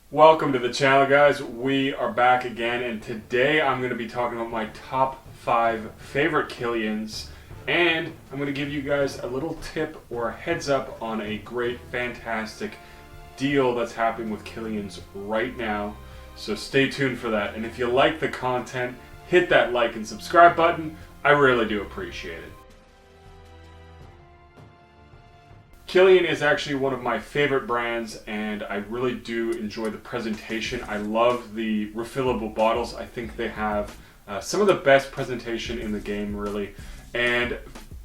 Welcome to the channel, guys. We are back again, and today I'm going to be talking about my top 5 favorite Kilians, and I'm going to give you guys a little tip or a heads up on a great, fantastic deal that's happening with Kilians right now. So stay tuned for that, and if you like the content, hit that like and subscribe button. I really do appreciate it. Kilian is actually one of my favorite brands, and I really do enjoy the presentation. I love the refillable bottles. I think they have some of the best presentation in the game, really. And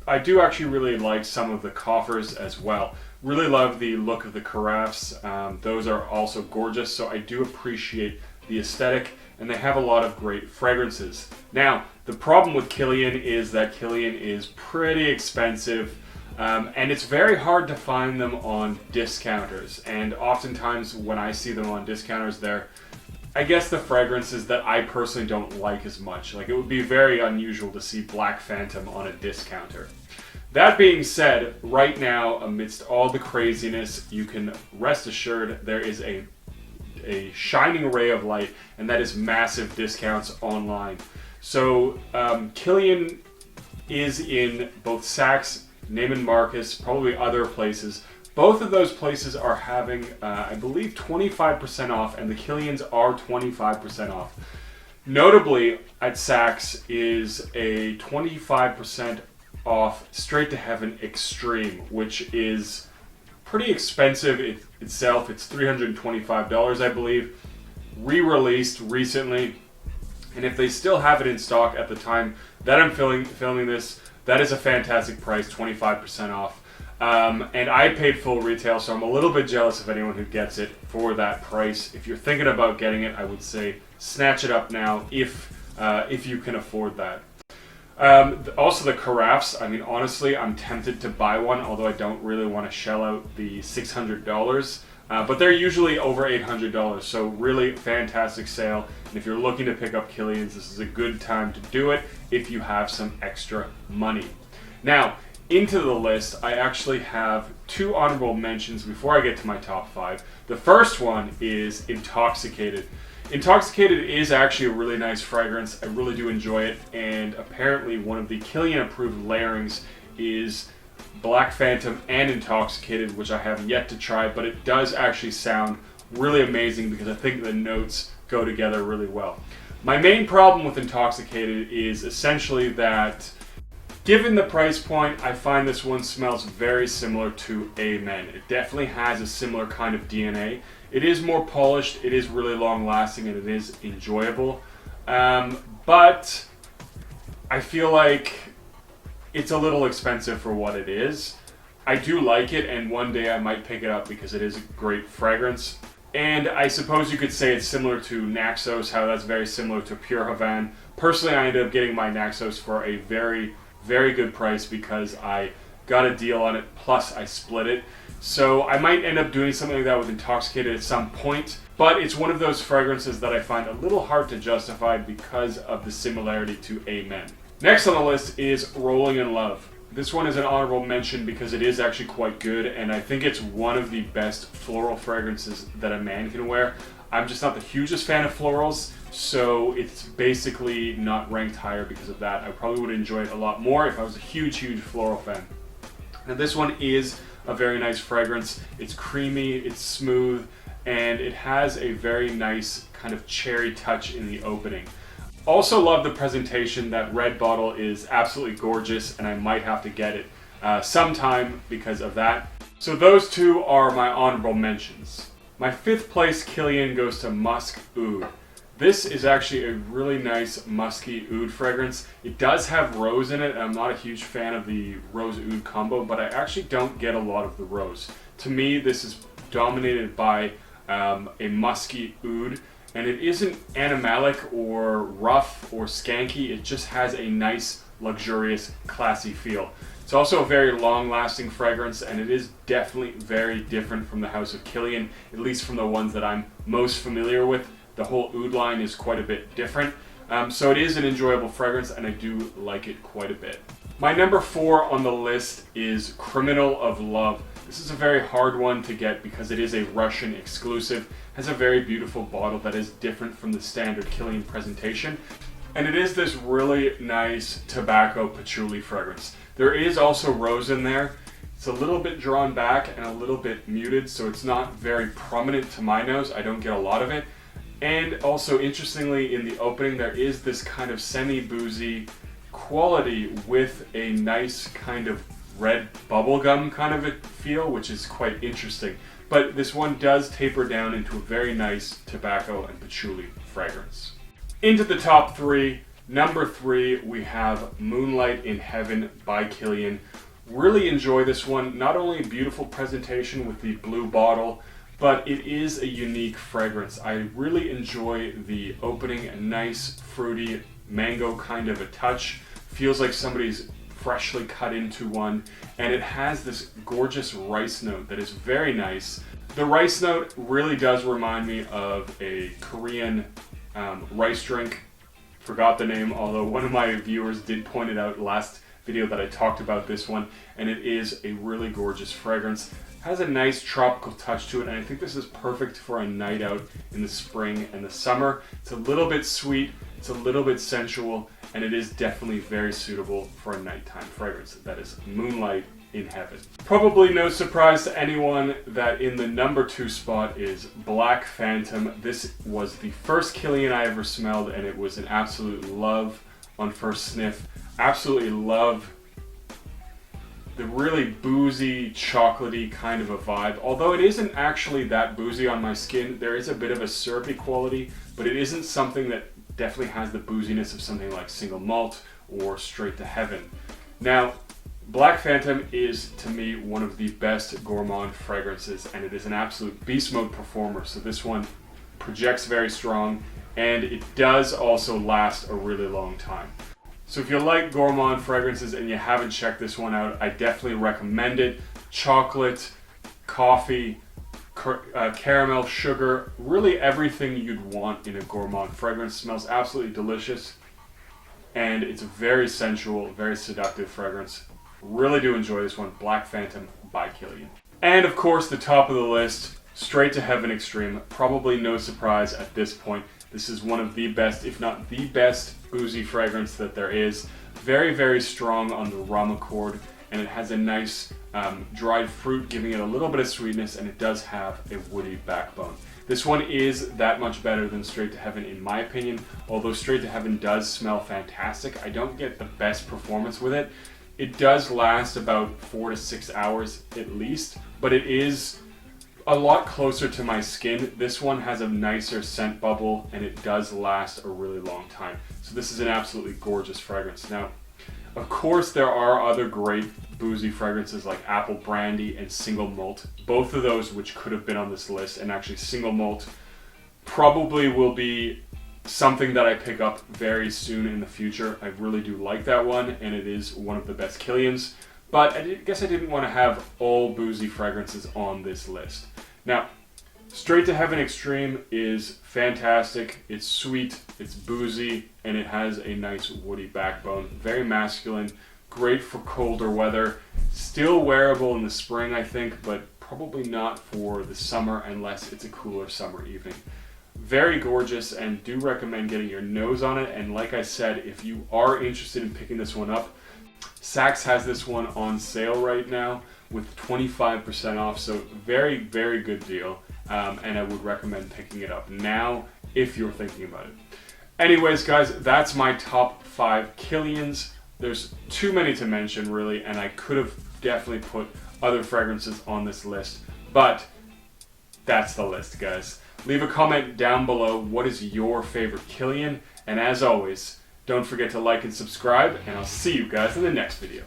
I do actually really like some of the coffers as well. Really love the look of the carafes. Those are also gorgeous, so I do appreciate the aesthetic, and they have a lot of great fragrances. Now, the problem with Kilian is that Kilian is pretty expensive. And it's very hard to find them on discounters, and oftentimes when I see them on discounters, they're, I guess, the fragrances that I personally don't like as much. Like, it would be very unusual to see Black Phantom on a discounter. That being said, right now, amidst all the craziness, you can rest assured there is a shining ray of light, and that is massive discounts online. So Kilian is in both Saks, Neiman Marcus, probably other places. Both of those places are having, I believe, 25% off, and the Kilians are 25% off. Notably, at Saks is a 25% off Straight to Heaven Extreme, which is pretty expensive itself. It's $325, I believe. Re-released recently, and if they still have it in stock at the time that I'm filming this, that is a fantastic price, 25% off. And I paid full retail, so I'm a little bit jealous of anyone who gets it for that price. If you're thinking about getting it, I would say snatch it up now if you can afford that. Also the carafes, I mean, honestly, I'm tempted to buy one, although I don't really want to shell out the $600. But they're usually over $800, so really fantastic sale. And if you're looking to pick up Kilians, this is a good time to do it if you have some extra money. Now, into the list, I actually have 2 honorable mentions before I get to my top 5. The first one is Intoxicated. Intoxicated is actually a really nice fragrance. I really do enjoy it, and apparently one of the Kilian approved layerings is Black Phantom and Intoxicated, which I have yet to try, but it does actually sound really amazing because I think the notes go together really well. My main problem with Intoxicated is essentially that, given the price point, I find this one smells very similar to Amen. It definitely has a similar kind of DNA. It is more polished, it is really long lasting, and it is enjoyable. But I feel like it's a little expensive for what it is. I do like it, and one day I might pick it up because it is a great fragrance. And I suppose you could say it's similar to Naxos, how that's very similar to Pure Havane. Personally, I ended up getting my Naxos for a very, very good price because I got a deal on it, plus I split it. So I might end up doing something like that with Intoxicated at some point, but it's one of those fragrances that I find a little hard to justify because of the similarity to Amen. Next on the list is Rolling in Love. This one is an honorable mention because it is actually quite good, and I think it's one of the best floral fragrances that a man can wear. I'm just not the hugest fan of florals, so it's basically not ranked higher because of that. I probably would enjoy it a lot more if I was a huge, huge floral fan. Now this one is a very nice fragrance. It's creamy, it's smooth, and it has a very nice kind of cherry touch in the opening. Also love the presentation. That red bottle is absolutely gorgeous, and I might have to get it sometime because of that. So those 2 are my honorable mentions. My 5th place Kilian goes to Musk Oud. This is actually a really nice musky oud fragrance. It does have rose in it, and I'm not a huge fan of the rose oud combo, but I actually don't get a lot of the rose. To me, this is dominated by a musky oud. And it isn't animalic or rough or skanky, it just has a nice, luxurious, classy feel. It's also a very long-lasting fragrance, and it is definitely very different from the House of Kilian, at least from the ones that I'm most familiar with. The whole oud line is quite a bit different. So it is an enjoyable fragrance, and I do like it quite a bit. My number 4 on the list is Criminal of Love. This is a very hard one to get because it is a Russian exclusive. It has a very beautiful bottle that is different from the standard Kilian presentation. And it is this really nice tobacco patchouli fragrance. There is also rose in there. It's a little bit drawn back and a little bit muted, so it's not very prominent to my nose. I don't get a lot of it. And also, interestingly, in the opening, there is this kind of semi-boozy quality with a nice kind of red bubblegum kind of a feel, which is quite interesting. But this one does taper down into a very nice tobacco and patchouli fragrance. Into the top 3. Number 3, we have Moonlight in Heaven by Kilian. Really enjoy this one. Not only a beautiful presentation with the blue bottle, but it is a unique fragrance. I really enjoy the opening, a nice fruity mango kind of a touch. Feels like somebody's freshly cut into one, and it has this gorgeous rice note that is very nice. The rice note really does remind me of a Korean rice drink. Forgot the name, although one of my viewers did point it out last video that I talked about this one, and it is a really gorgeous fragrance. It has a nice tropical touch to it, and I think this is perfect for a night out in the spring and the summer. It's a little bit sweet, it's a little bit sensual, and it is definitely very suitable for a nighttime fragrance. That is Moonlight in Heaven. Probably no surprise to anyone that in the number 2 spot is Black Phantom. This was the first Kilian I ever smelled, and it was an absolute love on first sniff. Absolutely love the really boozy, chocolatey kind of a vibe. Although it isn't actually that boozy on my skin, there is a bit of a syrupy quality, but it isn't something that definitely has the booziness of something like Single Malt or Straight to Heaven. Now, Black Phantom is, to me, one of the best gourmand fragrances, and it is an absolute beast mode performer. So this one projects very strong, and it does also last a really long time. So if you like gourmand fragrances and you haven't checked this one out, I definitely recommend it. Chocolate, coffee, caramel, sugar, really everything you'd want in a gourmand fragrance. Smells absolutely delicious, and it's a very sensual, very seductive fragrance. Really do enjoy this one, Black Phantom by Kilian. And of course, the top of the list, Straight to Heaven Extreme. Probably no surprise at this point. This is one of the best, if not the best, boozy fragrance that there is. Very, very strong on the rum accord, and it has a nice dried fruit, giving it a little bit of sweetness, and it does have a woody backbone. This one is that much better than Straight to Heaven in my opinion. Although Straight to Heaven does smell fantastic, I don't get the best performance with it. It does last about 4 to 6 hours at least, but it is a lot closer to my skin. This one has a nicer scent bubble, and it does last a really long time. So this is an absolutely gorgeous fragrance. Now, of course, there are other great boozy fragrances like Apple Brandy and Single Malt. Both of those which could have been on this list, and actually Single Malt probably will be something that I pick up very soon in the future. I really do like that one, and it is one of the best Kilians. But I guess I didn't want to have all boozy fragrances on this list. Now, Straight to Heaven Extreme is fantastic. It's sweet, it's boozy, and it has a nice woody backbone. Very masculine, great for colder weather. Still wearable in the spring, I think, but probably not for the summer unless it's a cooler summer evening. Very gorgeous, and do recommend getting your nose on it. And like I said, if you are interested in picking this one up, Saks has this one on sale right now with 25% off, so very, very good deal, and I would recommend picking it up now if you're thinking about it. Anyways, guys, that's my top 5 Kilians. There's too many to mention, really, and I could have definitely put other fragrances on this list, but that's the list, guys. Leave a comment down below. What is your favorite Kilian? And as always, don't forget to like and subscribe, and I'll see you guys in the next video.